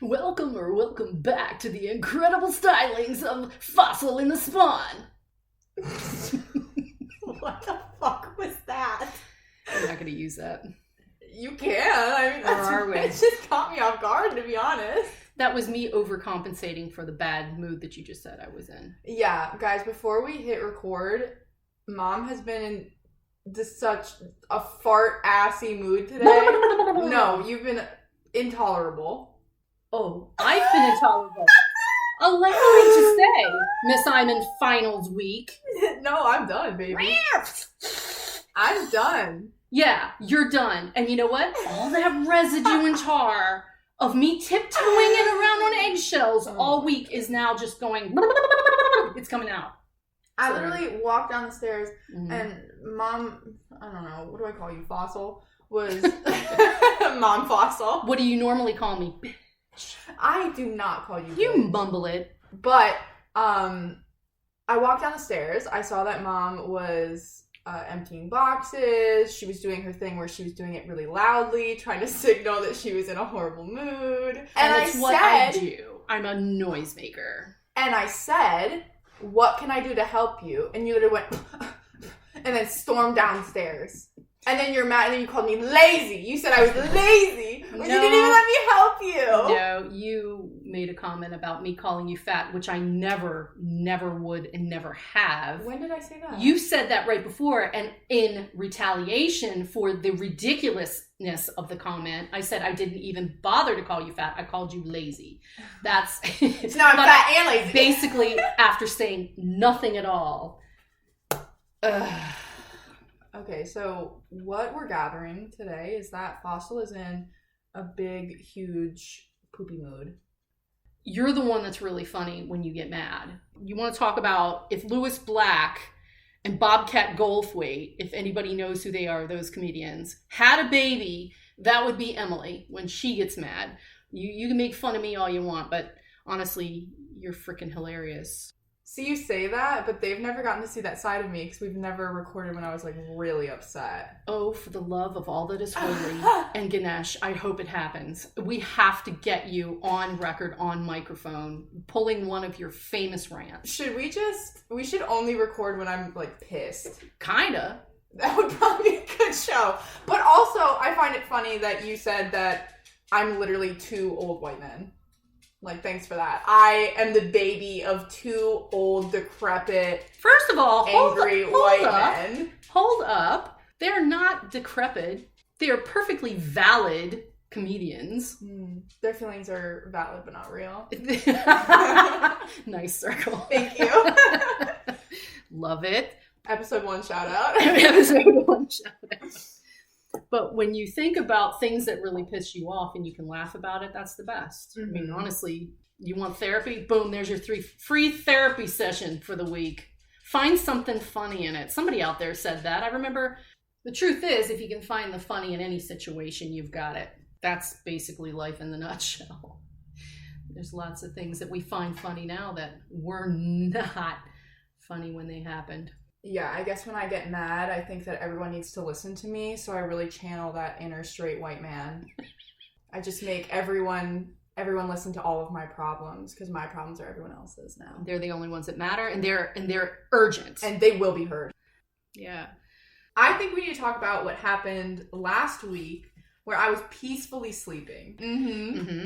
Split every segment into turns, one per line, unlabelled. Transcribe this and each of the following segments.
Welcome back to the incredible stylings of Fossil in the Spawn.
What the fuck was that?
I'm not going to use that.
You can. I mean, it just caught me off guard, to be honest.
That was me overcompensating for the bad mood that you just said I was in.
Yeah, guys, before we hit record, Mom has been in such a fart-assy mood today. No, you've been intolerable.
Oh, I've been intolerable. Allow me to say, Miss, I'm in finals week.
No, I'm done, baby. I'm done.
Yeah, you're done. And you know what? All that residue and tar of me tiptoeing it around on eggshells all week is now just going, it's coming out.
I literally walked down the stairs and Mom, I don't know, what do I call you, Fossil? Was Mom Fossil.
What do you normally call me?
I do not call you
You
bitch.
mumble it.
But I walked down the stairs. I saw that Mom was emptying boxes. She was doing her thing where she was doing it really loudly, trying to signal that she was in a horrible mood. And
it's what I do. I'm a noisemaker.
And I said, what can I do to help you? And you literally went, and then stormed downstairs. And then you're mad, and then you called me lazy. You said I was lazy, but you didn't even let me help you.
No, you made a comment about me calling you fat, which I never would and never have.
When did I say that?
You said that right before, and in retaliation for the ridiculousness of the comment, I said I didn't even bother to call you fat. I called you lazy. That's
so now I'm fat and lazy.
Basically, after saying nothing at all.
Okay, so what we're gathering today is that Fossil is in a big, huge poopy mood.
You're the one that's really funny when you get mad. You want to talk about if Louis Black and Bobcat Goldthwait, if anybody knows who they are, those comedians, had a baby, that would be Emily when she gets mad. You can make fun of me all you want, but honestly, you're freaking hilarious.
See, you say that, but they've never gotten to see that side of me because we've never recorded when I was like really upset.
Oh, for the love of all that is holy and Ganesh, I hope it happens. We have to get you on record, on microphone, pulling one of your famous rants.
We should only record when I'm like pissed.
Kinda.
That would probably be a good show. But also, I find it funny that you said that I'm literally 2 old white men. Like, thanks for that. I am the baby of 2 old, decrepit,
first of all,
angry white men.
Hold up. They're not decrepit. They are perfectly valid comedians.
Their feelings are valid, but not real.
Nice circle.
Thank you.
Love it.
Episode 1 shout out.
Episode 1 shout out. But when you think about things that really piss you off and you can laugh about it, that's the best. I mean, honestly, you want therapy? Boom, there's your free therapy session for the week. Find something funny in it. Somebody out there said that. I remember the truth is, if you can find the funny in any situation, you've got it. That's basically life in the nutshell. There's lots of things that we find funny now that were not funny when they happened.
Yeah, I guess when I get mad, I think that everyone needs to listen to me, so I really channel that inner straight white man. I just make everyone listen to all of my problems, because my problems are everyone else's now.
They're the only ones that matter, and they're urgent.
And they will be heard.
Yeah.
I think we need to talk about what happened last week, where I was peacefully sleeping.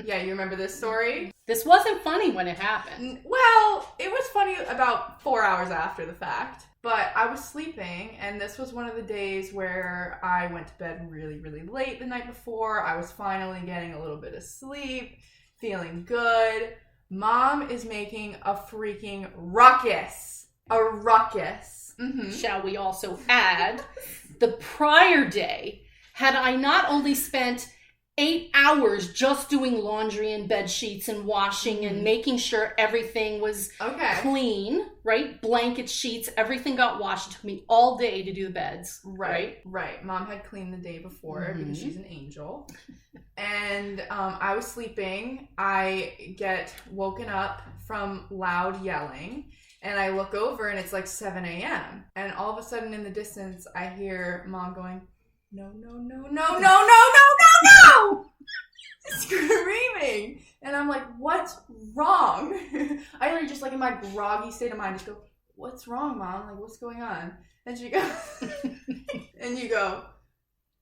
Yeah, you remember this story?
This wasn't funny when it happened.
Well, it was funny about 4 hours after the fact. But I was sleeping, and this was one of the days where I went to bed really, really late the night before. I was finally getting a little bit of sleep, feeling good. Mom is making a freaking ruckus. A ruckus.
Shall we also add, the prior day, had I not only spent 8 hours just doing laundry and bed sheets and washing and making sure everything was clean, right? Blanket sheets, everything got washed. It took me all day to do the beds.
Right. Mom had cleaned the day before because she's an angel. And I was sleeping. I get woken up from loud yelling. And I look over and it's like 7 a.m. And all of a sudden in the distance, I hear Mom going, no, no, no, no, no, no, no, no, no! screaming. And I'm like, what's wrong? I literally just like in my groggy state of mind just go, what's wrong, Mom? Like, what's going on? And she goes, and you go,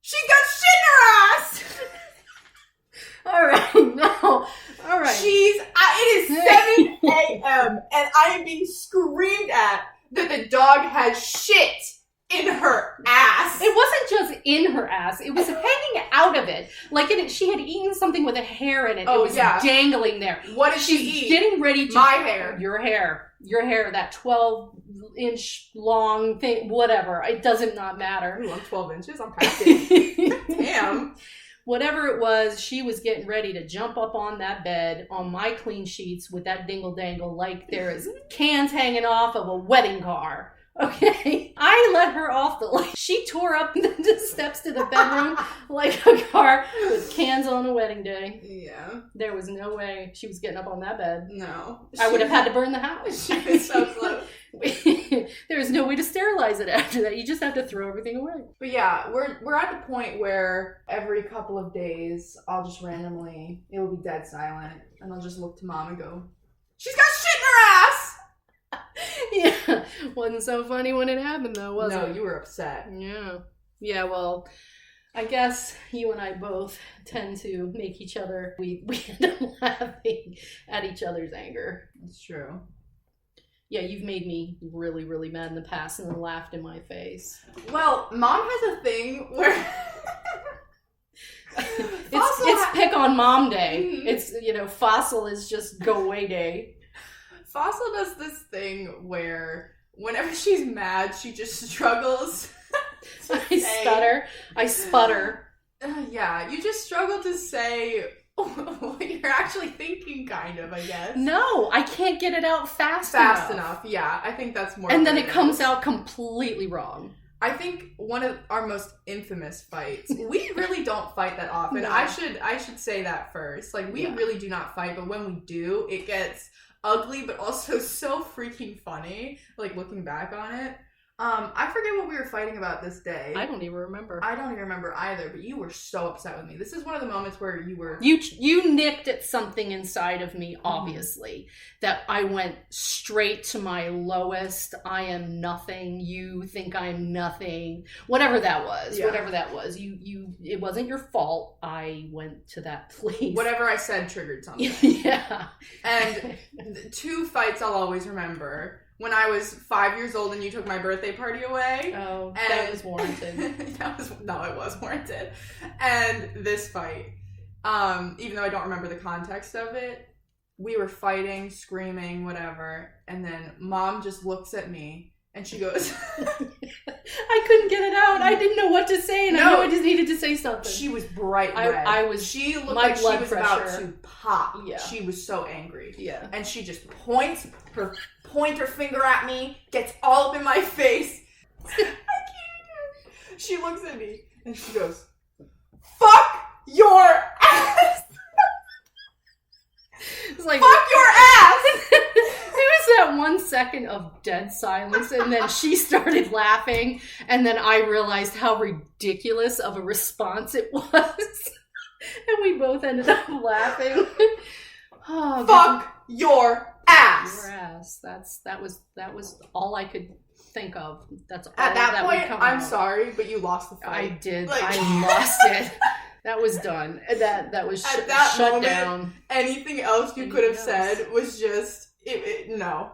she's got shit in her ass.
All right, no. All right.
It is 7 a.m. and I am being screamed at that the dog has shit in her ass.
It wasn't just in her ass. It was hanging out of it. Like she had eaten something with a hair in it.
Oh,
it was dangling there.
What did she eat?
Getting ready to...
My hair.
Your hair, that 12-inch long thing, whatever. It doesn't not matter.
Ooh, I'm 12 inches. I'm packing. Damn.
Whatever it was, she was getting ready to jump up on that bed on my clean sheets with that dingle-dangle like there is cans hanging off of a wedding car. Okay? I let her off the light. She tore up the steps to the bedroom like a car with cans on a wedding day.
Yeah.
There was no way she was getting up on that bed.
No.
I would have had to burn the house.
She was so close.
There was no way to sterilize it after that. You just have to throw everything away.
But yeah, we're at the point where every couple of days I'll just randomly, it will be dead silent, and I'll just look to Mom and go, she's got shit in her ass!
Yeah. Wasn't so funny when it happened though, was it?
No, you were upset.
Yeah. Yeah, well, I guess you and I both tend to make each other, we end up laughing at each other's anger.
That's true.
Yeah, you've made me really, really mad in the past and then laughed in my face.
Well, Mom has a thing where...
it's pick on Mom day.
Mm-hmm.
It's, Fossil is just go away day.
Fossil does this thing where whenever she's mad, she just struggles.
I sputter.
Yeah, you just struggle to say what you're actually thinking, kind of, I guess.
No, I can't get it out fast
enough. Yeah, I think that's more.
And then it comes out completely wrong.
I think one of our most infamous fights, we really don't fight that often.
No.
I should say that first. Like, we really do not fight, but when we do, it gets ugly, but also so freaking funny, like, looking back on it. I forget what we were fighting about this day.
I don't even remember.
I don't even remember either, but you were so upset with me. This is one of the moments where you were...
You nicked at something inside of me, obviously, that I went straight to my lowest, I am nothing, you think I'm nothing, whatever that was.
Yeah.
Whatever that was. It wasn't your fault. I went to that place.
Whatever I said triggered something.
Yeah.
And two fights I'll always remember. When I was 5 years old and you took my birthday party away.
Oh, that was warranted.
No, it was warranted. And this fight, even though I don't remember the context of it, we were fighting, screaming, whatever. And then Mom just looks at me and she goes...
I couldn't get it out. I didn't know what to say, and I knew I just needed to say something.
She was bright red. She looked like she was about to pop. Yeah. She was so angry.
Yeah.
And she just points her finger at me, gets all up in my face. I can't do it. She looks at me and she goes, "Fuck your ass."
It's like,
fuck your ass.
There was that 1 second of dead silence, and then she started laughing, and then I realized how ridiculous of a response it was, and we both ended up laughing. Oh,
fuck your ass.
Your ass. That was all I could think of. That's all.
At that point, I'm
out.
Sorry, but you lost the fight.
I did. I lost it. That was done. That was
at that
shut
moment,
down.
Anything else you could have said was just no.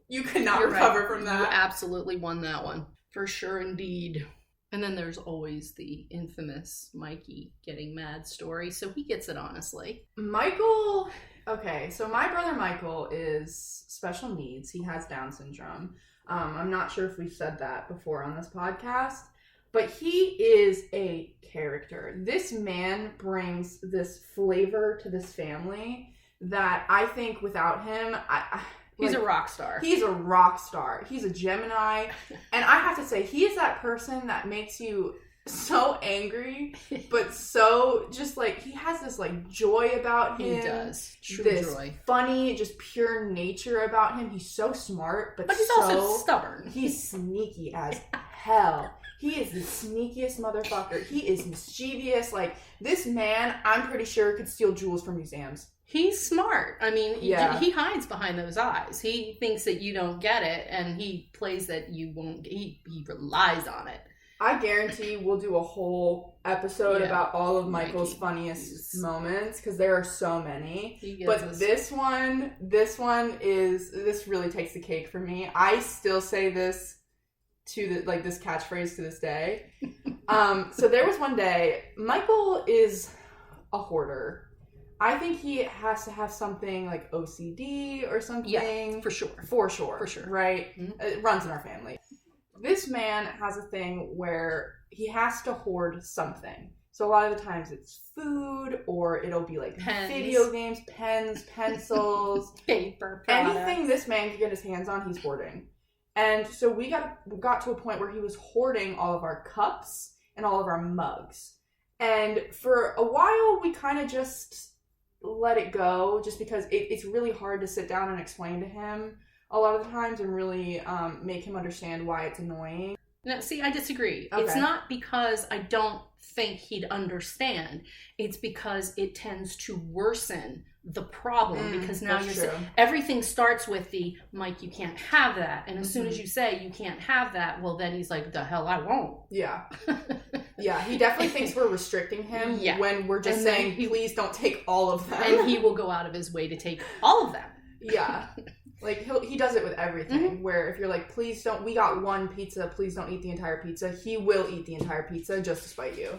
You could not recover from that.
You absolutely won that one. For sure indeed. And then there's always the infamous Mikey getting mad story. So he gets it honestly.
Michael, okay, so my brother Michael is special needs. He has Down syndrome. I'm not sure if we've said that before on this podcast, but he is a character. This man brings this flavor to this family that I think without him,
he's a rock star.
He's a rock star. He's a Gemini. And I have to say, he is that person that makes you so angry, but so just like, he has this like joy about him.
He does. True
this
joy.
Funny, just pure nature about him. He's so smart, but
he's also stubborn.
He's sneaky as hell. He is the sneakiest motherfucker. He is mischievous. Like, this man, I'm pretty sure, could steal jewels from museums.
He's smart. I mean, he hides behind those eyes. He thinks that you don't get it, and he plays that you won't. He relies on it.
I guarantee we'll do a whole episode about all of Michael's funniest moments, because there are so many. But this one really takes the cake for me. I still say this to this catchphrase to this day. So there was one day, Michael is a hoarder. I think he has to have something like OCD or something.
Yeah, for sure.
For sure. Right? Mm-hmm. It runs in our family. This man has a thing where he has to hoard something. So a lot of the times it's food, or it'll be like video games, pens, pencils,
paper products.
Anything this man can get his hands on, he's hoarding. And so we got to a point where he was hoarding all of our cups and all of our mugs. And for a while, we kind of just let it go, just because it's really hard to sit down and explain to him a lot of the times and really make him understand why it's annoying.
No, see, I disagree. Okay. It's not because I don't think he'd understand. It's because it tends to worsen the problem, because now everything starts with the, Mike, you can't have that. And as soon as you say you can't have that, well, then he's like, the hell I won't.
Yeah. Yeah, he definitely thinks we're restricting him when we're just saying, please don't take all of them.
And he will go out of his way to take all of them.
Yeah. Like, he does it with everything, where if you're like, please don't, we got one pizza, please don't eat the entire pizza, he will eat the entire pizza just to spite you.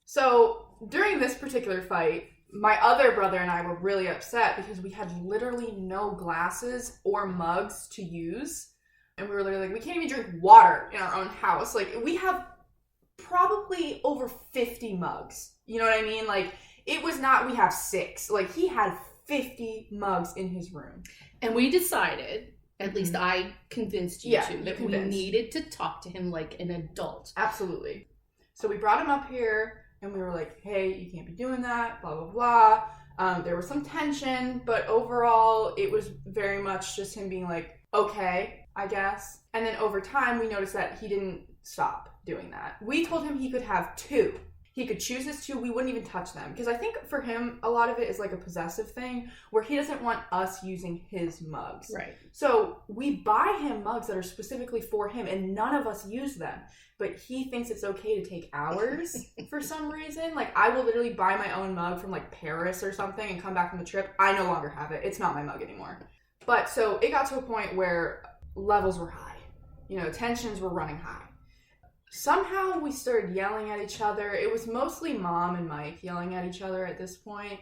So during this particular fight, my other brother and I were really upset because we had literally no glasses or mugs to use. And we were literally like, we can't even drink water in our own house. Like, we have probably over 50 mugs. You know what I mean? Like, it was not, we have 6. Like, he had 50 mugs in his room.
And we decided, at least I convinced you two, that we needed to talk to him like an adult.
Absolutely. So we brought him up here, and we were like, hey, you can't be doing that, blah, blah, blah. There was some tension, but overall, it was very much just him being like, okay, I guess. And then over time, we noticed that he didn't stop doing that. We told him he could have 2. He could choose his 2. We wouldn't even touch them. Because I think for him, a lot of it is like a possessive thing where he doesn't want us using his mugs.
Right.
So we buy him mugs that are specifically for him, and none of us use them. But he thinks it's okay to take ours for some reason. Like, I will literally buy my own mug from like Paris or something and come back from the trip. I no longer have it. It's not my mug anymore. But so it got to a point where levels were high. You know, tensions were running high. Somehow we started yelling at each other. It was mostly Mom and Mike yelling at each other at this point.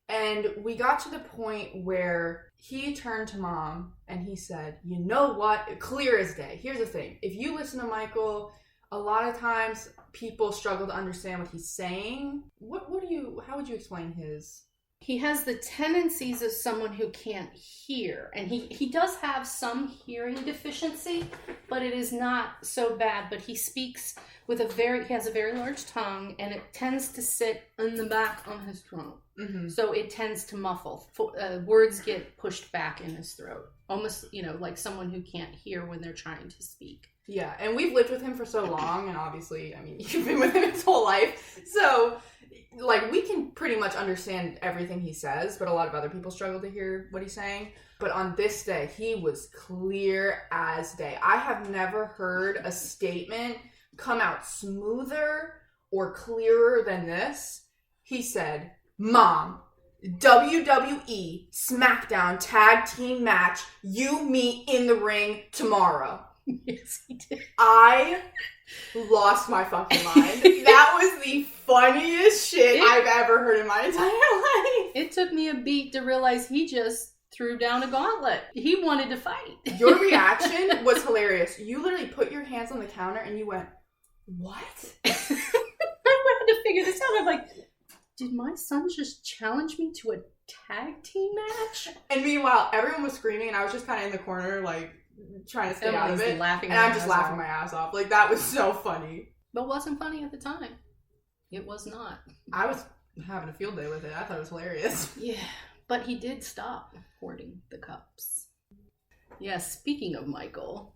And we got to the point where he turned to Mom and he said, you know what? Clear as day. Here's the thing. If you listen to Michael, a lot of times people struggle to understand what he's saying. How would you explain his?
He has the tendencies of someone who can't hear. And he does have some hearing deficiency, but it is not so bad. But he speaks with he has a very large tongue, and it tends to sit in the back on his throat. Mm-hmm. So it tends to muffle. Words get pushed back in his throat. Almost, like someone who can't hear when they're trying to speak.
Yeah, and we've lived with him for so long, and obviously, I mean, you've been with him his whole life. So, like, we can pretty much understand everything he says, but a lot of other people struggle to hear what he's saying. But on this day, he was clear as day. I have never heard a statement come out smoother or clearer than this. He said, Mom, WWE SmackDown tag team match, you meet in the ring tomorrow.
Yes, he did.
I lost my fucking mind. That was the funniest shit I've ever heard in my entire life.
It took me a beat to realize he just threw down a gauntlet. He wanted to fight.
Your reaction was hilarious. You literally put your hands on the counter and you went, what?
I had to figure this out. I'm like, did my son just challenge me to a tag team match?
And meanwhile, everyone was screaming and I was just kind of in the corner, like, trying to stay out of it. And I'm just laughing my ass off. Like, that was so funny.
But it wasn't funny at the time. It was not.
I was having a field day with it. I thought it was hilarious.
Yeah. But he did stop hoarding the cups. Yeah, speaking of Michael,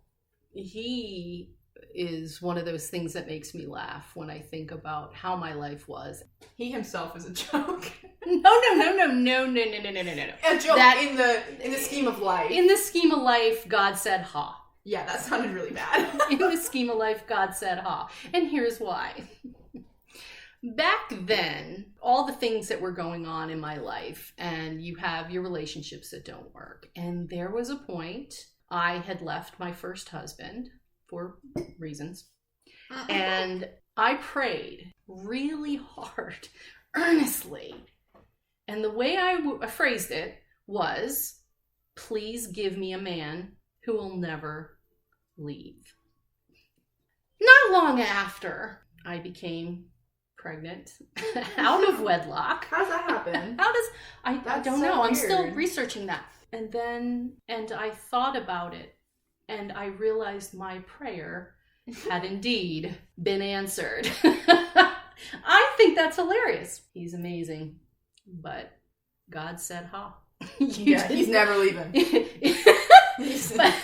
he is one of those things that makes me laugh when I think about how my life was.
He himself is a joke.
No.
A joke in the scheme of life.
In the scheme of life, God said ha.
Yeah, that sounded really bad.
In the scheme of life, God said ha. And here's why. Back then, all the things that were going on in my life, and you have your relationships that don't work. And there was a point I had left my first husband for reasons. And I prayed really hard, earnestly. And the way I phrased it was, please give me a man who will never leave. Not long after, I became pregnant out of wedlock.
How's that happen?
I don't know. Weird. I'm still researching that. And I thought about it, and I realized my prayer had indeed been answered. I think that's hilarious. He's amazing, but God said ha.
He's never leaving.
But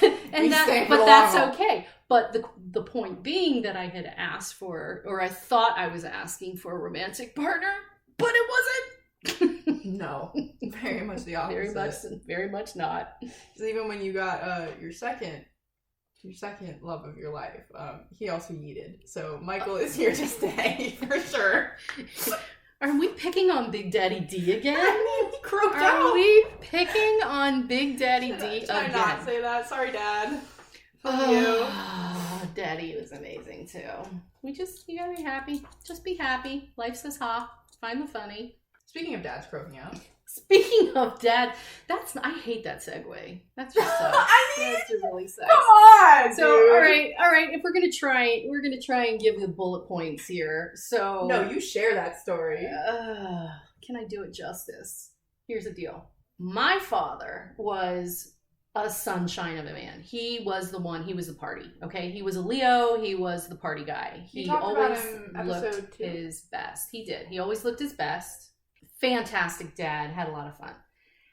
that's okay. But the point being that I had asked for, or I thought I was asking for a romantic partner, but it wasn't.
No, very much the opposite.
Very much not.
So even when you got your second love of your life, he also yeeted. So Michael is here to stay for sure.
Are we picking on Big Daddy D again?
I mean, he croaked out.
Are we picking on Big Daddy D again?
I not say that. Sorry, Dad.
Oh, Daddy was amazing too. You gotta be happy. Just be happy. Life says ha. Find the funny.
Speaking of dads croaking out.
Speaking of dad, I hate that segue. That's just sucks. That's really sucks.
Come on,
so,
dude.
all right. If we're gonna try and give the bullet points here. So
no, you share that story.
Can I do it justice? Here's the deal. My father was a sunshine of a man. He was the party. Okay, he was a Leo. He was the party guy. He always looked his best. He did. He always looked his best. Fantastic dad, had a lot of fun.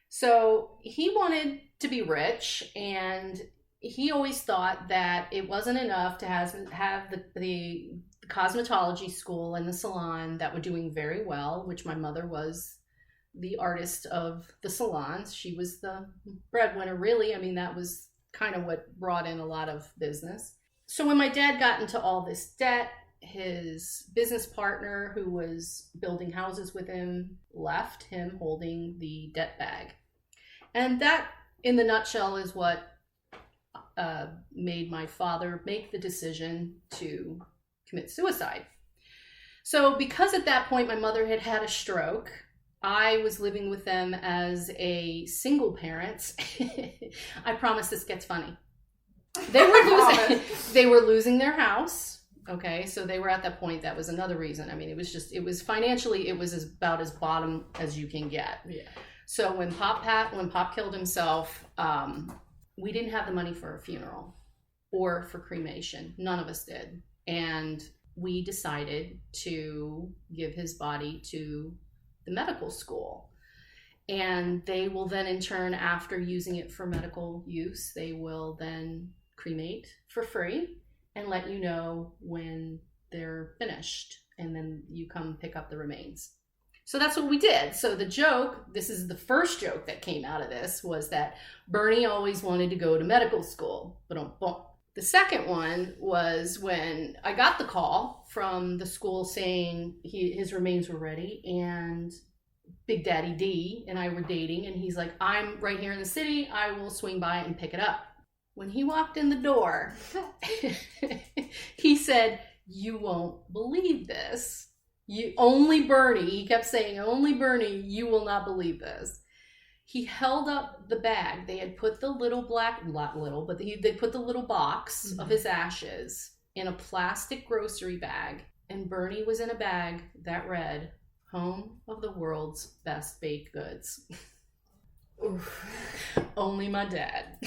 So he wanted to be rich, and he always thought that it wasn't enough to have the cosmetology school and the salon that were doing very well, which my mother was the artist of the salons. She was the breadwinner, really. I mean, that was kind of what brought in a lot of business. So when my dad got into all this debt, his business partner, who was building houses with him, left him holding the debt bag. And that, in the nutshell, is what made my father make the decision to commit suicide. So because at that point my mother had had a stroke, I was living with them as a single parent. I promise this gets funny. They were losing their house. Okay, so they were at that point. That was another reason. I mean, it was financially, it was about as bottom as you can get.
Yeah.
So when Pop killed himself, we didn't have the money for a funeral or for cremation. None of us did. And we decided to give his body to the medical school. And they will then, in turn, after using it for medical use, they will then cremate for free and let you know when they're finished. And then you come pick up the remains. So that's what we did. So the joke, this is the first joke that came out of this, was that Bernie always wanted to go to medical school. The second one was when I got the call from the school saying his remains were ready, and Big Daddy D and I were dating, and he's like, I'm right here in the city. I will swing by and pick it up. When he walked in the door, he said, you won't believe this. Only Bernie, he kept saying, only Bernie, you will not believe this. He held up the bag. They had put the they put the little box of his ashes in a plastic grocery bag. And Bernie was in a bag that read, home of the world's best baked goods. Only my dad.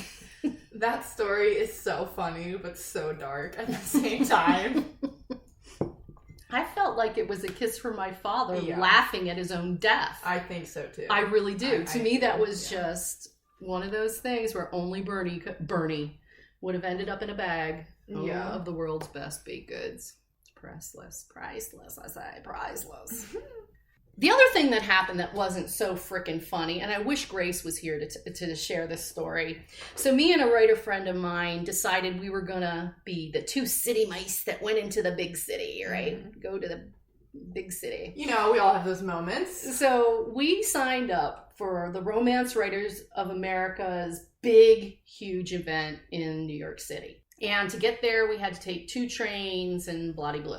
That story is so funny, but so dark at the same time.
I felt like it was a kiss from my father laughing at his own death.
I think so too.
I really do. To me, that was just one of those things where only Bernie would have ended up in a bag
Yeah.
of the world's best baked goods. Priceless, I say, priceless. The other thing that happened that wasn't so freaking funny, and I wish Grace was here to share this story. So me and a writer friend of mine decided we were going to be the 2 city mice that went into the big city, right? Go to the big city.
You know, we all have those moments.
So we signed up for the Romance Writers of America's big, huge event in New York City. And to get there, we had to take 2 trains and bloody-blue.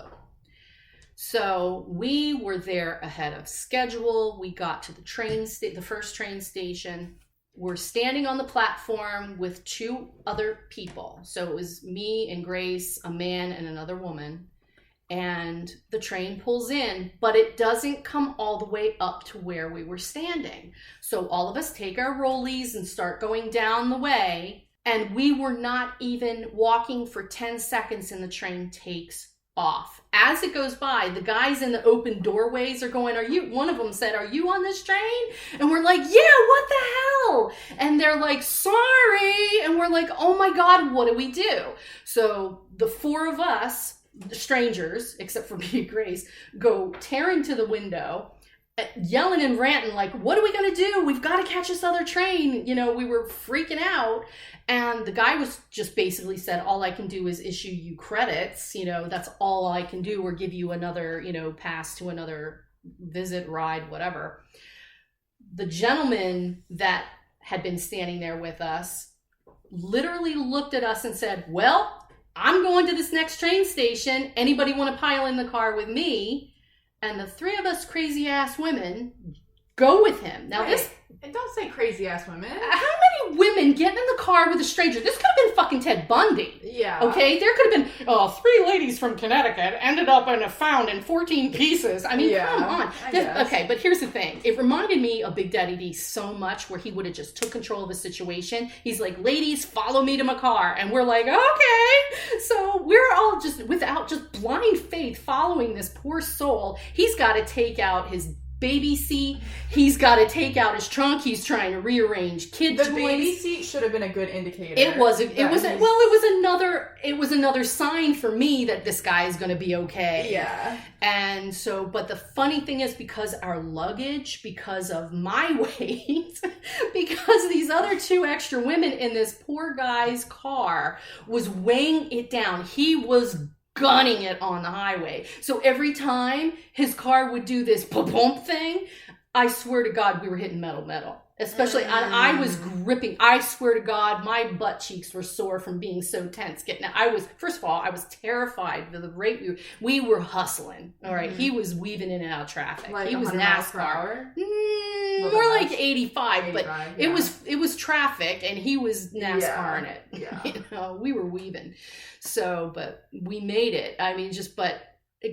So we were there ahead of schedule. We got to the first train station. We're standing on the platform with 2 other people. So it was me and Grace, a man and another woman. And the train pulls in, but it doesn't come all the way up to where we were standing. So all of us take our rollies and start going down the way. And we were not even walking for 10 seconds and the train takes off. As it goes by, the guys in the open doorways are going, one of them said, "Are you on this train?" And we're like, "Yeah, what the hell?" And they're like, "Sorry." And we're like, "Oh my God, what do we do?" So the 4 of us, strangers, except for me and Grace, go tearing to the window, yelling and ranting like, "What are we going to do? We've got to catch this other train." You know, we were freaking out. And the guy was just basically said, "All I can do is issue you credits. You know, that's all I can do, or give you another, pass to another visit, ride, whatever." The gentleman that had been standing there with us literally looked at us and said, "Well, I'm going to this next train station. Anybody want to pile in the car with me?" And the 3 of us crazy ass women go with him. Now
And don't say crazy ass women.
How many women get in the car with a stranger? This could have been fucking Ted Bundy.
Yeah.
Okay? There could have been 3 ladies from Connecticut ended up found in 14 pieces. I mean, come on. Okay, but here's the thing. It reminded me of Big Daddy D so much, where he would have just took control of the situation. He's like, "Ladies, follow me to my car." And we're like, "Okay." So we're all just, without just blind faith, following this poor soul. He's got to take out his baby seat. He's got to take out his trunk. He's trying to rearrange kid toys.
The baby seat should have been a good indicator.
It was another sign for me that this guy is going to be okay.
Yeah.
And so, but the funny thing is, because our luggage, because of my weight, because these other 2 extra women in this poor guy's car was weighing it down. He was gunning it on the highway. So every time his car would do this pump thing, I swear to God, we were hitting metal. Especially, I was gripping. I swear to God, my butt cheeks were sore from being so tense. First of all, I was terrified of the rate we were hustling. All right, He was weaving in and out of traffic.
Like
he was NASCAR. More like 85, but yeah. it was traffic, and he was NASCAR in it.
Yeah.
We were weaving. So, but we made it. I mean, but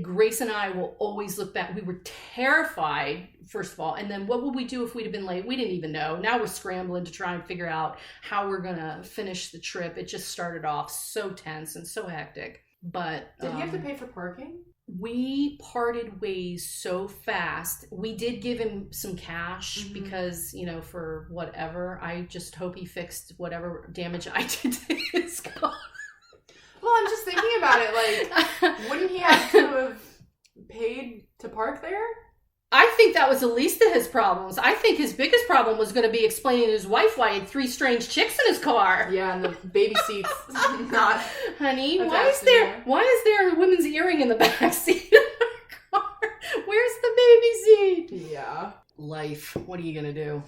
Grace and I will always look back. We were terrified, first of all. And then what would we do if we'd have been late? We didn't even know. Now we're scrambling to try and figure out how we're going to finish the trip. It just started off so tense and so hectic. But
did he have to pay for parking?
We parted ways so fast. We did give him some cash because, for whatever. I just hope he fixed whatever damage I did to his car.
Well, I'm just thinking about it, like, wouldn't he have to have paid to park there?
I think that was the least of his problems. I think his biggest problem was going to be explaining to his wife why he had 3 strange chicks in his car.
Yeah, and the baby seats not.
Honey, why is there a women's earring in the back seat of our car? Where's the baby seat?
Yeah.
Life. What are you going to do?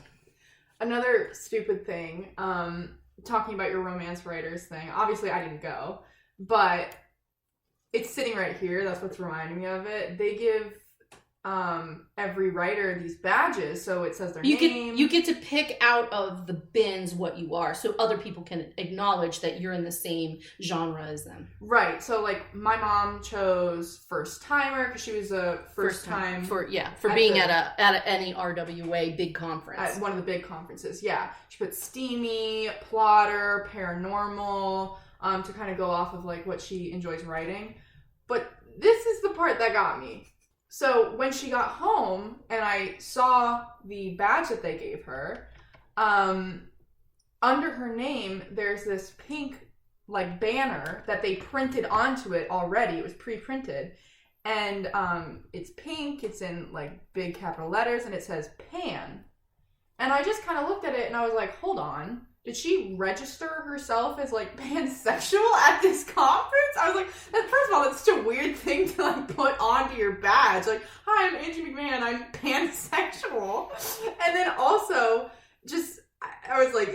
Another stupid thing, talking about your romance writers thing. Obviously, I didn't go, but it's sitting right here. That's what's reminding me of it. They give every writer these badges, so it says their name.
You get to pick out of the bins what you are, so other people can acknowledge that you're in the same genre as them.
Right. So, like, my mom chose first timer because she was a first time
for being at any RWA big conference.
At one of the big conferences. Yeah, she put steamy, plotter, paranormal, to kind of go off of like what she enjoys writing. But this is the part that got me. So when she got home and I saw the badge that they gave her, under her name, there's this pink like banner that they printed onto it already. It was pre-printed. And it's pink, it's in like big capital letters, and it says Pan. And I just kind of looked at it and I was like, hold on. Did she register herself as like pansexual at this conference? I was like, first of all, that's such a weird thing to like put onto your badge. Like, hi, I'm Angie McMahon, I'm pansexual. And then also, just, I was like,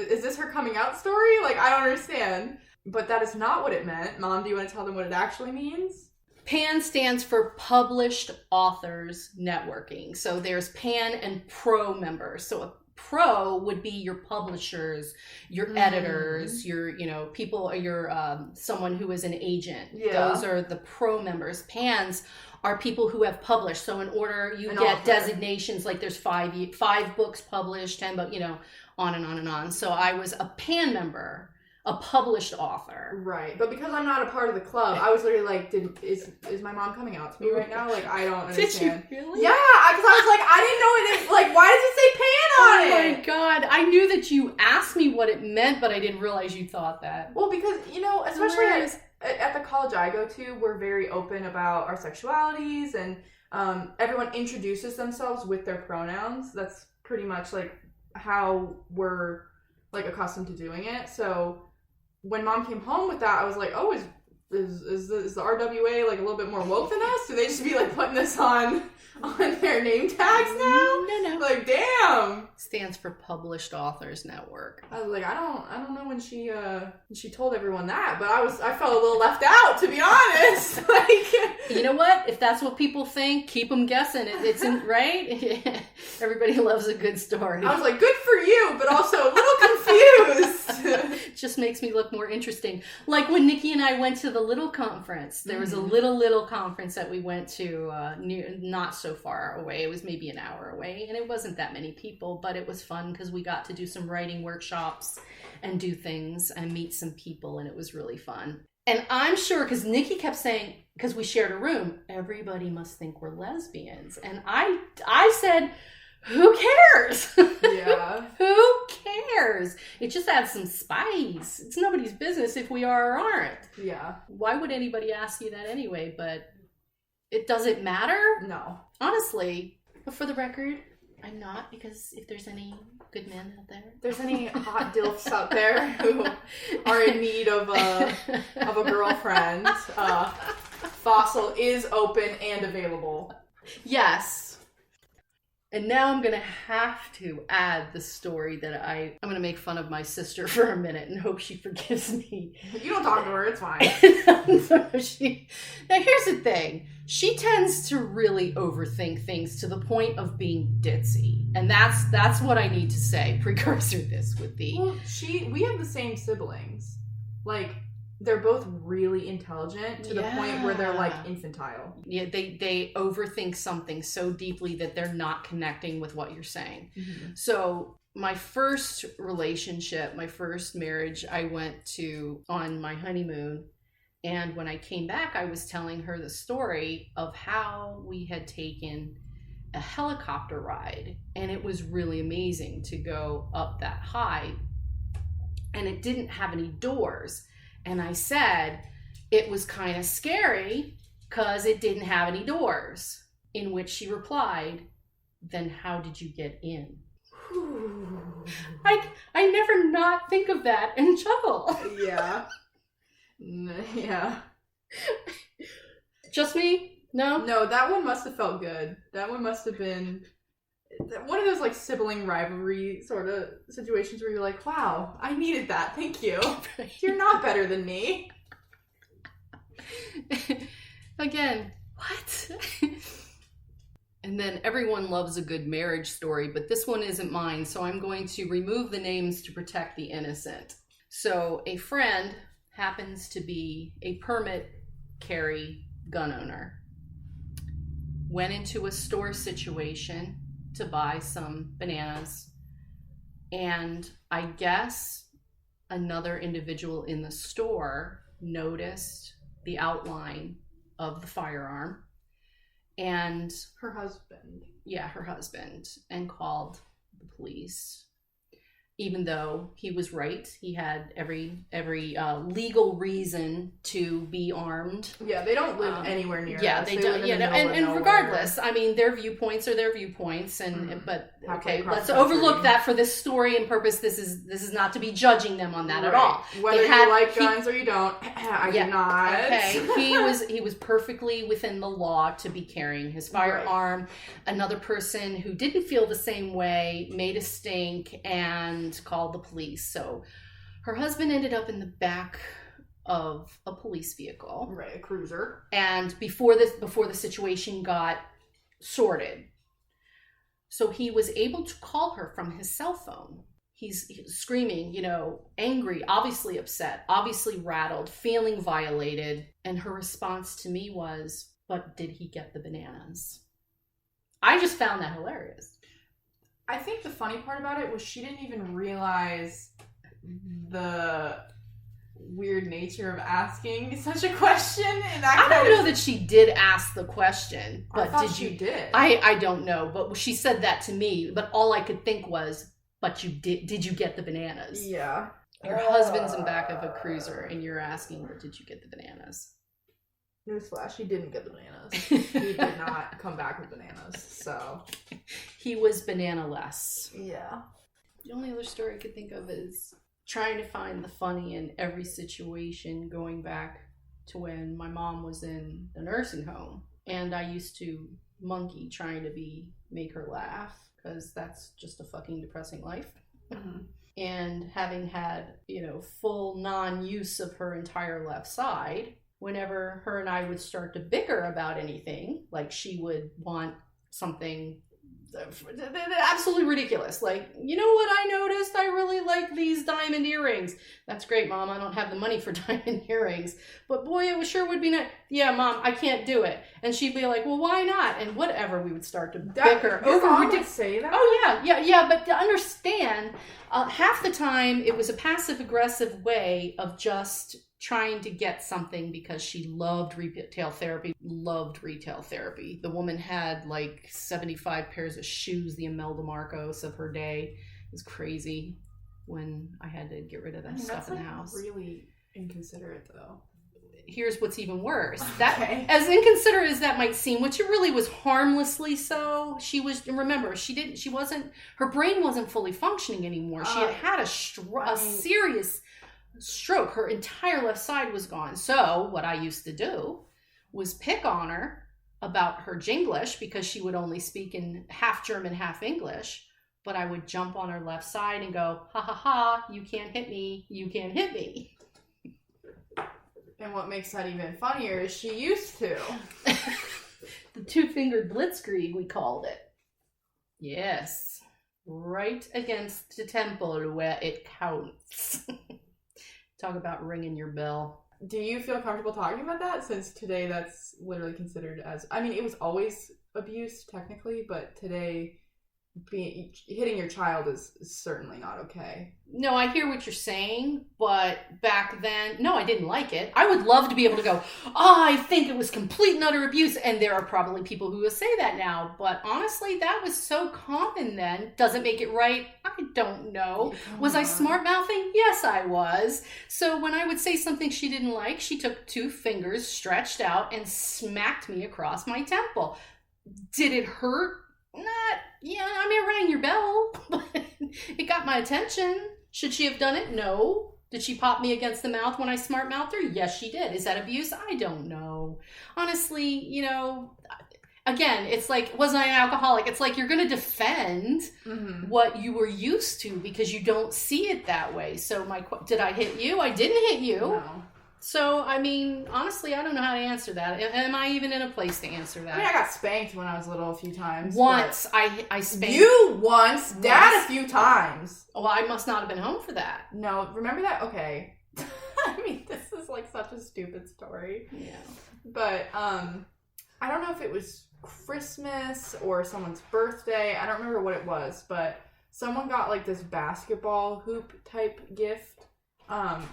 is this her coming out story? Like, I don't understand. But that is not what it meant. Mom, do you want to tell them what it actually means?
PAN stands for Published Authors Networking. So there's PAN and Pro members. So a Pro would be your publishers, your editors, your, people, your someone who is an agent. Yeah. Those are the Pro members. PANs are people who have published. So in order, you get author designations, like there's five books published, 10, but on and on and on. So I was a PAN member, a published author.
Right. But because I'm not a part of the club, I was literally like, is my mom coming out to me right now? Like, I don't understand.
Did you really?
Yeah, because I was like, I didn't know it. Like, why does it say Pan on it?
Oh my God. I knew that you asked me what it meant, but I didn't realize you thought that.
Well, because, especially at the college I go to, we're very open about our sexualities, and everyone introduces themselves with their pronouns. That's pretty much like how we're like accustomed to doing it. So when Mom came home with that, I was like, oh, is the RWA like a little bit more woke than us? Do they just be like putting this on their name tags now?
No.
Like, damn.
Stands for Published Authors Network.
I was like, I don't know when she told everyone that, but I felt a little left out, to be honest. Like,
you know what? If that's what people think, keep them guessing. It's in, right? Everybody loves a good story.
I was like, good for you, but also a little confused.
It just makes me look more interesting. Like when Nikki and I went to the Little Conference, there was a little conference that we went to not so far away. It was maybe an hour away, and it wasn't that many people, but it was fun because we got to do some writing workshops and do things and meet some people, and it was really fun. And I'm sure, because Nikki kept saying, because we shared a room, everybody must think we're lesbians. And I said, who cares?
Yeah.
Who cares? It just adds some spice. It's nobody's business if we are or aren't.
Yeah.
Why would anybody ask you that anyway? But it doesn't matter?
No.
Honestly. But for the record, I'm not, because if there's any good men out there.
There's any hot dilfs out there who are in need of a girlfriend, Fossil is open and available.
Yes. And now I'm going to have to add the story that I'm going to make fun of my sister for a minute and hope she forgives me.
You don't talk to her, it's fine.
Now here's the thing. She tends to really overthink things to the point of being ditzy. And that's what I need to say, precursor this with the...
Well, we have the same siblings. Like, they're both really intelligent to the point where they're like infantile.
Yeah, they overthink something so deeply that they're not connecting with what you're saying. Mm-hmm. So my first relationship, my first marriage, I went to on my honeymoon. And when I came back, I was telling her the story of how we had taken a helicopter ride. And it was really amazing to go up that high. And it didn't have any doors. And I said it was kind of scary because it didn't have any doors. In which she replied, then how did you get in? I never not think of that and chuckle.
Yeah. Yeah.
Just me? No?
No, that one must have felt good. That one must have been one of those like sibling rivalry sort of situations where you're like, wow, I needed that. Thank you. You're not better than me.
Again, what? And then everyone loves a good marriage story, but this one isn't mine, so I'm going to remove the names to protect the innocent. So a friend happens to be a permit carry gun owner. Went into a store situation to buy some bananas, and I guess another individual in the store noticed the outline of the firearm, and
her husband,
and called the police. even though he was right. He had every legal reason to be armed.
Yeah, they don't live anywhere near us.
They don't. And regardless, I mean, their viewpoints are their viewpoints, but okay, let's overlook that for this story and purpose. This is not to be judging them on that at all.
Whether you like guns or you don't, I do not.
Okay, he was perfectly within the law to be carrying his firearm. Right. Another person who didn't feel the same way made a stink and called the police. So her husband ended up in the back of a police vehicle,
right, a cruiser, and
before the situation got sorted, so he was able to call her from his cell phone. He's screaming, angry, obviously upset, obviously rattled, feeling violated, and her response to me was, "But did he get the bananas?" I just found that hilarious.
I think the funny part about it was she didn't even realize the weird nature of asking such a question. And
I don't know that she did ask the question, but
did.
I don't know, but she said that to me. But all I could think was, "But you did? Did you get the bananas?"
Yeah.
Your husband's in back of a cruiser, and you're asking, "But did you get the bananas?"
Newsflash, he didn't get the bananas. He did not come back with bananas, so.
He was banana-less.
Yeah.
The only other story I could think of is trying to find the funny in every situation, going back to when my mom was in the nursing home. And I used to monkey trying to make her laugh, because that's just a fucking depressing life. Mm-hmm. And having had, full non-use of her entire left side, whenever her and I would start to bicker about anything, like she would want something absolutely ridiculous. Like, you know what I noticed? I really like these diamond earrings. That's great, Mom. I don't have the money for diamond earrings. But boy, it sure would be nice. Yeah, Mom, I can't do it. And she'd be like, well, why not? And whatever, we would start to bicker over.
Mom would say that?
Oh, yeah. But to understand, half the time it was a passive-aggressive way of just trying to get something because she loved retail therapy. The woman had like 75 pairs of shoes, the Imelda Marcos of her day. It was crazy when I had to get rid of that stuff in the house.
Really inconsiderate, though.
Here's what's even worse. That, as inconsiderate as that might seem, which it really was harmlessly so, her brain wasn't fully functioning anymore. She had a serious stroke. Her entire left side was gone. So what I used to do was pick on her about her Jinglish, because she would only speak in half German, half English. But I would jump on her left side and go, ha ha ha, you can't hit me, you can't hit me.
And what makes that even funnier is she used to.
The two-fingered blitzkrieg, we called it. Yes. Right against the temple where it counts. Talk about ringing your bell.
Do you feel comfortable talking about that? Since today that's literally considered as... I mean, it was always abuse, technically, but today hitting your child is certainly not okay.
No, I hear what you're saying, but back then, no, I didn't like it. I would love to be able to go, I think it was complete and utter abuse, and there are probably people who will say that now, but honestly, that was so common then. Does it make it right? I don't know. Was I smart-mouthing? Yes, I was. So when I would say something she didn't like, she took two fingers stretched out and smacked me across my temple. Did it hurt? I mean, it rang your bell, but it got my attention. Should she have done it? No. Did she pop me against the mouth when I smart-mouthed her? Yes, she did. Is that abuse? I don't know. Honestly, again, it's like, wasn't I an alcoholic? It's like you're going to defend what you were used to because you don't see it that way. So did I hit you? I didn't hit you.
No.
So, I mean, honestly, I don't know how to answer that. Am I even in a place to answer that?
I mean, I got spanked when I was little a few times.
Once. I spanked.
You once? Dad a few times.
Well, I must not have been home for that.
No, remember that? Okay. I mean, this is like such a stupid story.
Yeah.
But, I don't know if it was Christmas or someone's birthday. I don't remember what it was, but someone got like this basketball hoop type gift.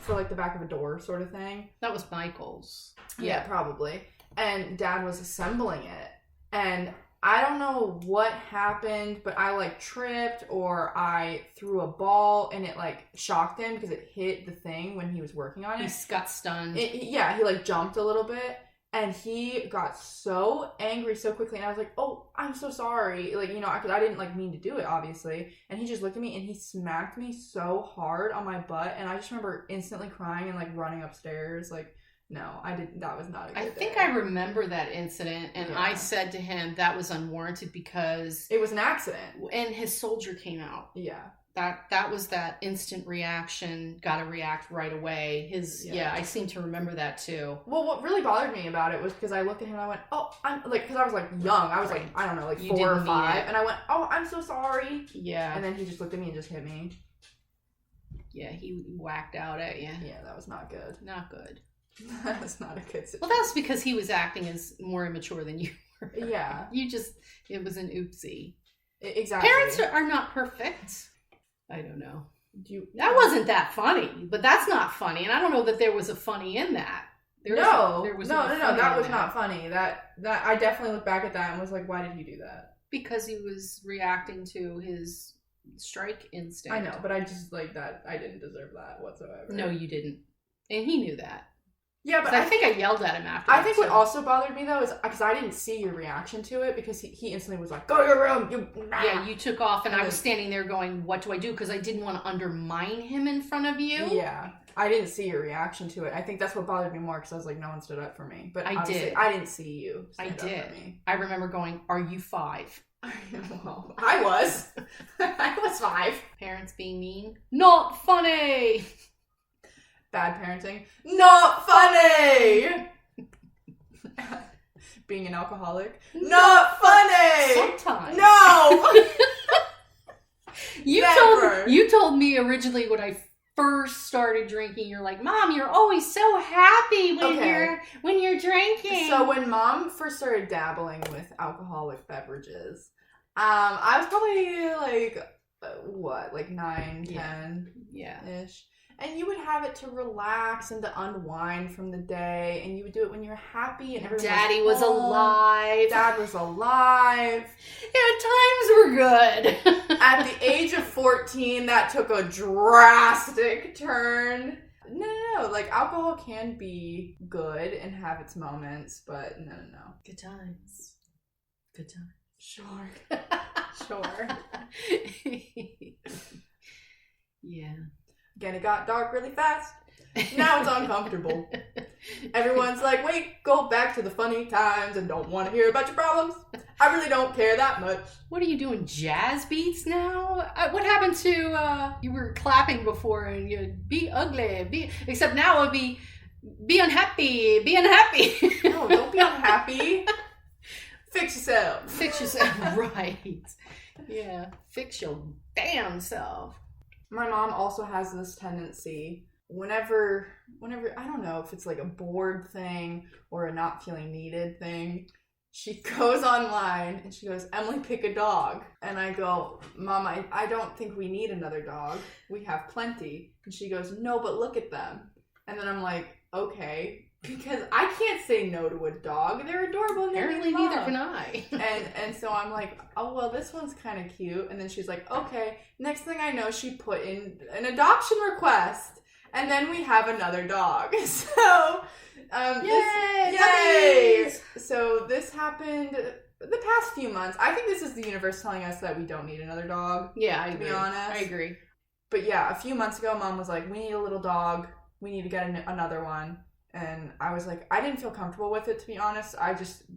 For like the back of a door sort of thing.
That was Michael's.
Yeah, probably. And Dad was assembling it. And I don't know what happened, but I like tripped or I threw a ball and it like shocked him because it hit the thing when he was working on it.
He got stunned.
He like jumped a little bit and he got so angry so quickly. And I was like, oh, I'm so sorry. Like, you know, because I didn't like mean to do it, obviously. And he just looked at me and he smacked me so hard on my butt. And I just remember instantly crying and like running upstairs. Like, no, I didn't. That was not a good
I think
day.
I remember that incident, and I said to him that was unwarranted because
it was an accident,
and his soldier came out.
Yeah,
that was that instant reaction. Got to react right away. I seem to remember that too.
Well, what really bothered me about it was because I looked at him and I went, "Oh, I'm like," because I was like young. I was like, I don't know, like 4 or 5, and I went, "Oh, I'm so sorry."
Yeah,
and then he just looked at me and just hit me.
Yeah, he whacked out at you.
Yeah, that was not good.
Not good.
That's not a good situation.
Well, that's because he was acting as more immature than you were.
Yeah.
It was an oopsie.
Exactly.
Parents are not perfect. I don't know. That wasn't that funny, but that's not funny. And I don't know that there was a funny in that.
No, that was not funny. That I definitely look back at that and was like, why did he do that?
Because he was reacting to his strike instinct.
I know, but I just like that. I didn't deserve that whatsoever.
No, you didn't. And he knew that.
Yeah, but
I think I yelled at him after.
I think what also bothered me though is because I didn't see your reaction to it because he instantly was like, "Go to your room."
Yeah, you took off, and I was standing there going, "What do I do?" Because I didn't want to undermine him in front of you.
Yeah, I didn't see your reaction to it. I think that's what bothered me more because I was like, "No one stood up for me." But I did. I didn't see you.
I did. Up for me. I remember going, "Are you 5?"
Well, I was. I was 5.
Parents being mean, not funny.
Bad parenting, not funny. Being an alcoholic, not funny.
Sometimes.
No.
You told me originally when I first started drinking, you're like, Mom, you're always so happy when you're drinking.
So when Mom first started dabbling with alcoholic beverages, I was probably like 9, 10 ish. And you would have it to relax and to unwind from the day. And you would do it when you're happy and everyone
Daddy was alive.
Dad was alive.
Yeah, times were good.
At the age of 14, that took a drastic turn. No. Like, alcohol can be good and have its moments, but no.
Good times.
Sure.
Yeah.
Again, it got dark really fast. Now it's uncomfortable. Everyone's like, wait, go back to the funny times and don't want to hear about your problems. I really don't care that much.
What are you doing, jazz beats now? What happened to, you were clapping before and you'd be ugly, except now it would be unhappy,
No, don't be unhappy. Fix yourself,
right. Yeah, fix your damn self.
My mom also has this tendency whenever I don't know if it's like a bored thing or a not feeling needed thing, she goes online and she goes, Emily, pick a dog. And I go, Mom, I don't think we need another dog. We have plenty. And she goes, no, but look at them. And then I'm like, okay. Because I can't say no to a dog. They're adorable. And
apparently neither can I.
and so I'm like, oh, well, this one's kind of cute. And then she's like, okay. Next thing I know, she put in an adoption request. And then we have another dog. So, yay! So this happened the past few months. I think this is the universe telling us that we don't need another dog.
Yeah, I
agree.
To be honest. I agree.
But yeah, a few months ago, Mom was like, we need a little dog. We need to get another one. And I was like, I didn't feel comfortable with it, to be honest.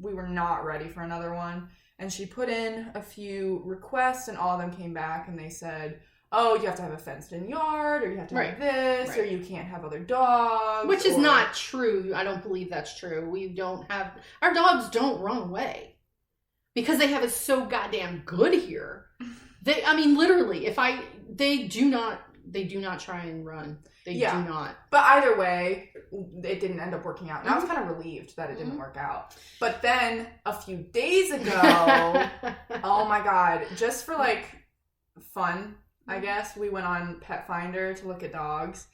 We were not ready for another one. And she put in a few requests and all of them came back and they said, oh, you have to have a fenced-in yard, or you have to have this, or you can't have other dogs.
Which is not true. I don't believe that's true. Our dogs don't run away. Because they have it so goddamn good here. Literally, they do not try and run. They do not.
But either way, it didn't end up working out. And I was kind of relieved that it didn't work out. But then a few days ago, oh my God, just for like fun, I guess, we went on Pet Finder to look at dogs.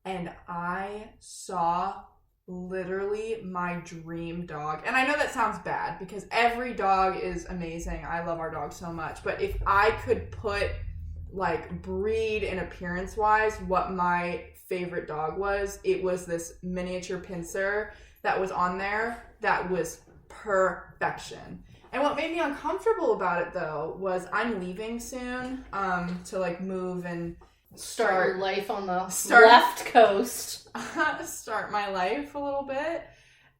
And I saw literally my dream dog. And I know that sounds bad because every dog is amazing. I love our dog so much. But if I could put, like, breed and appearance-wise what my favorite dog was, it was this miniature pincer that was on there that was perfection. And what made me uncomfortable about it, though, was I'm leaving soon to, like, move and
start your life on the left coast.
Start my life a little bit.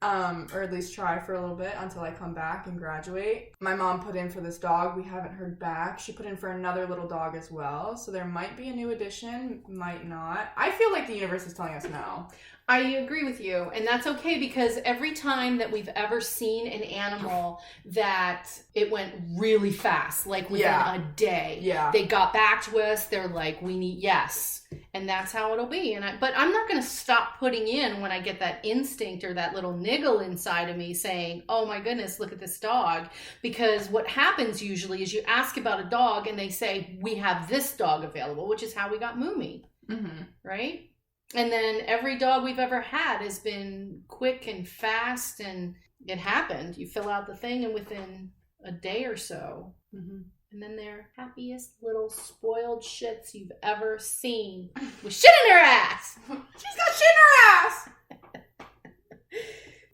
Or at least try for a little bit until I come back and graduate. My mom put in for this dog. We haven't heard back. She put in for another little dog as well. So there might be a new addition, might not. I feel like the universe is telling us no.
I agree with you. And that's okay because every time that we've ever seen an animal that it went really fast, like within a day, they got back to us. They're like, we need, yes. And that's how it'll be. But I'm not going to stop putting in when I get that instinct or that little niggle inside of me saying, oh my goodness, look at this dog. Because what happens usually is you ask about a dog and they say, we have this dog available, which is how we got Moomy. Mm-hmm. Right? And then every dog we've ever had has been quick and fast, and it happened. You fill out the thing, and within a day or so, and then they're happiest little spoiled shits you've ever seen with shit in her ass.
She's got shit in her ass.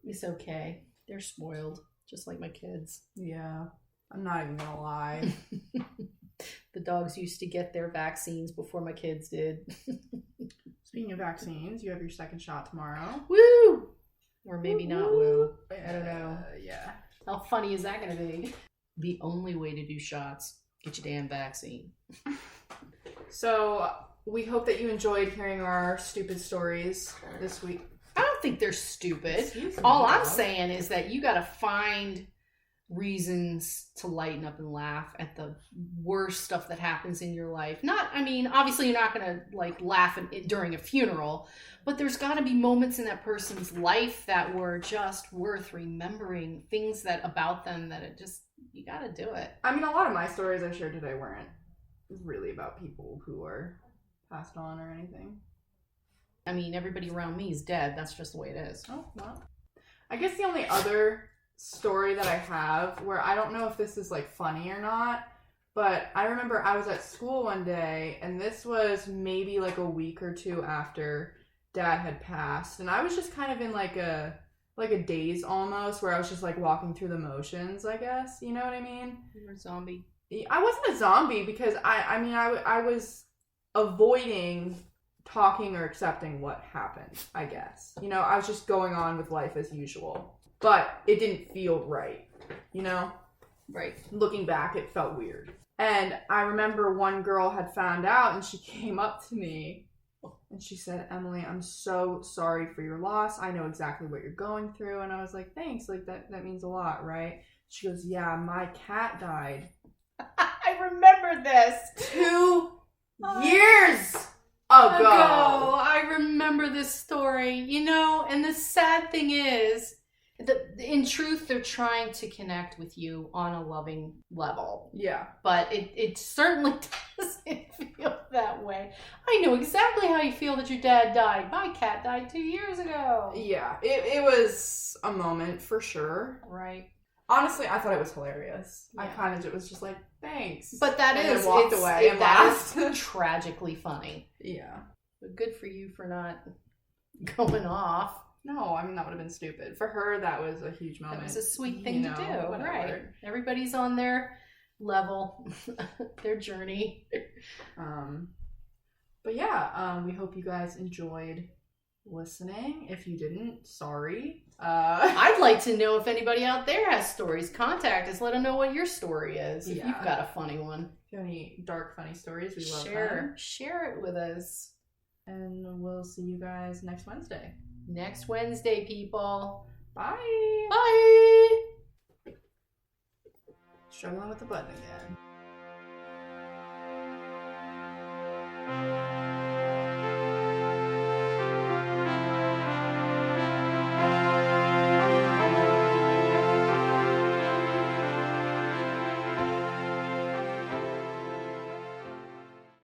It's okay. They're spoiled, just like my kids.
Yeah, I'm not even gonna lie.
The dogs used to get their vaccines before my kids did.
Speaking of vaccines, you have your second shot tomorrow.
Woo! Or maybe not woo. I don't know.
Yeah.
How funny is that going to be? The only way to do shots, get your damn vaccine.
So, we hope that you enjoyed hearing our stupid stories this week.
I don't think they're stupid. All I'm saying is that you got to find reasons to lighten up and laugh at the worst stuff that happens in your life. Obviously you're not going to like laugh during a funeral, but there's got to be moments in that person's life that were just worth remembering, things that about them that you got to do it.
I mean, a lot of my stories I shared today weren't really about people who are passed on or anything.
I mean, everybody around me is dead. That's just the way it is.
Oh, well. I guess the only other story that I have where I don't know if this is like funny or not, but I remember I was at school one day and this was maybe like a week or two after Dad had passed, and I was just kind of in like a daze almost, where I was just like walking through the motions, I guess, you know what I mean?
You were a zombie.
I wasn't a zombie because I was avoiding talking or accepting what happened, I guess. You know, I was just going on with life as usual. But it didn't feel right, you know?
Right.
Looking back, it felt weird. And I remember one girl had found out and she came up to me and she said, Emily, I'm so sorry for your loss. I know exactly what you're going through. And I was like, thanks. Like, that means a lot, right? She goes, yeah, my cat died.
I remember this.
2 years ago.
I remember this story, you know, and the sad thing is, in truth, they're trying to connect with you on a loving level.
Yeah.
But it certainly doesn't feel that way. I know exactly how you feel that your dad died. My cat died 2 years ago.
Yeah, it was a moment for sure.
Right.
Honestly, I thought it was hilarious.
Yeah.
I kind of was just like, thanks.
But
then walked away and laughed.
That is tragically funny.
Yeah.
But good for you for not going off.
No, I mean, that would have been stupid. For her, that was a huge moment.
That was a sweet thing to do.
Whatever.
Right. Everybody's on their level, their journey.
But yeah, we hope you guys enjoyed listening. If you didn't, sorry.
I'd like to know if anybody out there has stories. Contact us. Let them know what your story is. If you've got a funny one.
If you have any dark, funny stories, we love
them. Share it with us.
And we'll see you guys next Wednesday.
Next Wednesday, people.
Bye.
Bye.
Struggling with the button again.